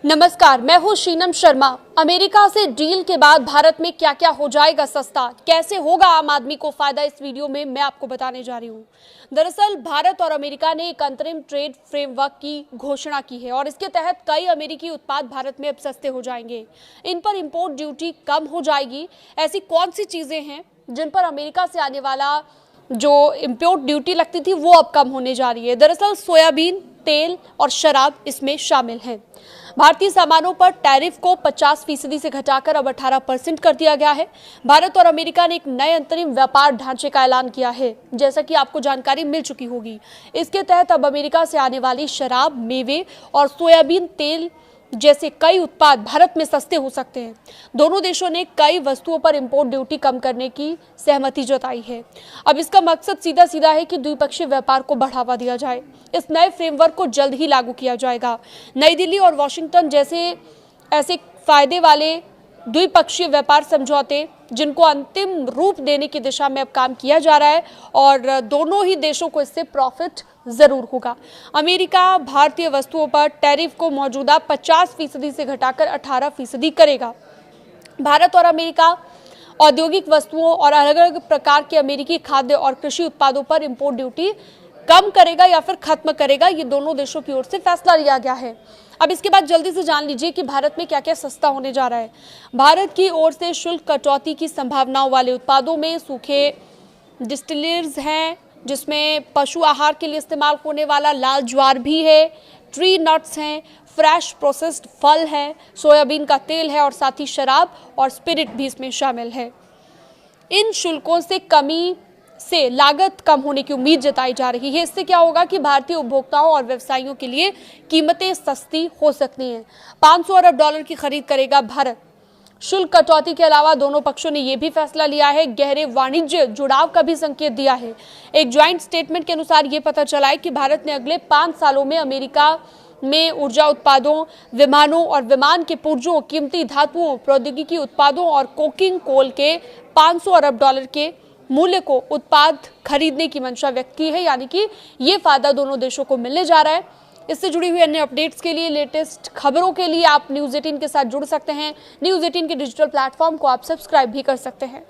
नमस्कार, मैं हूं शीनम शर्मा। अमेरिका से डील के बाद भारत में क्या क्या हो जाएगा सस्ता, कैसे होगा आम आदमी को फायदा, इस वीडियो में मैं आपको बताने जा रही हूं। दरअसल भारत और अमेरिका ने एक अंतरिम ट्रेड फ्रेमवर्क की घोषणा की है और इसके तहत कई अमेरिकी उत्पाद भारत में अब सस्ते हो जाएंगे। इन पर इंपोर्ट ड्यूटी कम हो जाएगी। ऐसी कौन सी चीजें हैं जिन पर अमेरिका से आने वाला जो इंपोर्ट ड्यूटी लगती थी वो अब कम होने जा रही है? दरअसल सोयाबीन तेल और शराब इसमें शामिल हैं। भारतीय सामानों पर टैरिफ को 50% से घटाकर अब 18% कर दिया गया है। भारत और अमेरिका ने एक नए अंतरिम व्यापार ढांचे का ऐलान किया है, जैसा कि आपको जानकारी मिल चुकी होगी। इसके तहत अब अमेरिका से आने वाली शराब, मेवे और सोयाबीन तेल जैसे कई उत्पाद भारत में सस्ते हो सकते हैं। दोनों देशों ने कई वस्तुओं पर इंपोर्ट ड्यूटी कम करने की सहमति जताई है। अब इसका मकसद सीधा सीधा है कि द्विपक्षीय व्यापार को बढ़ावा दिया जाए। इस नए फ्रेमवर्क को जल्द ही लागू किया जाएगा। नई दिल्ली और वॉशिंगटन जैसे ऐसे फायदे वाले द्विपक्षीय व्यापार समझौते जिनको अंतिम रूप देने की दिशा में अब काम किया जा रहा है और दोनों ही देशों को इससे प्रॉफिट जरूर होगा। अमेरिका भारतीय वस्तुओं पर टैरिफ को मौजूदा 50% से घटाकर 18% करेगा। भारत और अमेरिका औद्योगिक वस्तुओं और अलग अलग प्रकार के अमेरिकी खाद्य और कृषि उत्पादों पर इंपोर्ट ड्यूटी कम करेगा या फिर खत्म करेगा, ये दोनों देशों की ओर से फैसला लिया गया है। अब इसके बाद जल्दी से जान लीजिए कि भारत में क्या क्या सस्ता होने जा रहा है। भारत की ओर से शुल्क कटौती की संभावनाओं वाले उत्पादों में सूखे डिस्टिलरीज हैं, जिसमें पशु आहार के लिए इस्तेमाल होने वाला लाल ज्वार भी है, ट्री नट्स हैं, फ्रेश प्रोसेस्ड फल है, सोयाबीन का तेल है और साथ ही शराब और स्पिरिट भी इसमें शामिल है। इन शुल्कों से कमी से लागत कम होने की उम्मीद जताई जा रही है। इससे क्या होगा कि भारतीय उपभोक्ताओं और व्यवसायियों के लिए कीमतें सस्ती हो सकती हैं। 500 अरब डॉलर की खरीद करेगा भारत। शुल्क कटौती के अलावा दोनों पक्षों ने यह भी फैसला लिया है, गहरे वाणिज्य जुड़ाव का भी संकेत दिया है। एक ज्वाइंट स्टेटमेंट के अनुसार यह पता चला है कि भारत ने अगले 5 सालों में अमेरिका में ऊर्जा उत्पादों, विमानों और विमान के पुर्जों, कीमती धातुओं, प्रौद्योगिकी उत्पादों और कोकिंग कोल के 500 अरब डॉलर के मूल्य को उत्पाद खरीदने की मंशा व्यक्त की है। यानी कि ये फायदा दोनों देशों को मिलने जा रहा है। इससे जुड़ी हुई अन्य अपडेट्स के लिए, लेटेस्ट खबरों के लिए आप न्यूज़ 18 के साथ जुड़ सकते हैं। न्यूज़ 18 के डिजिटल प्लेटफॉर्म को आप सब्सक्राइब भी कर सकते हैं।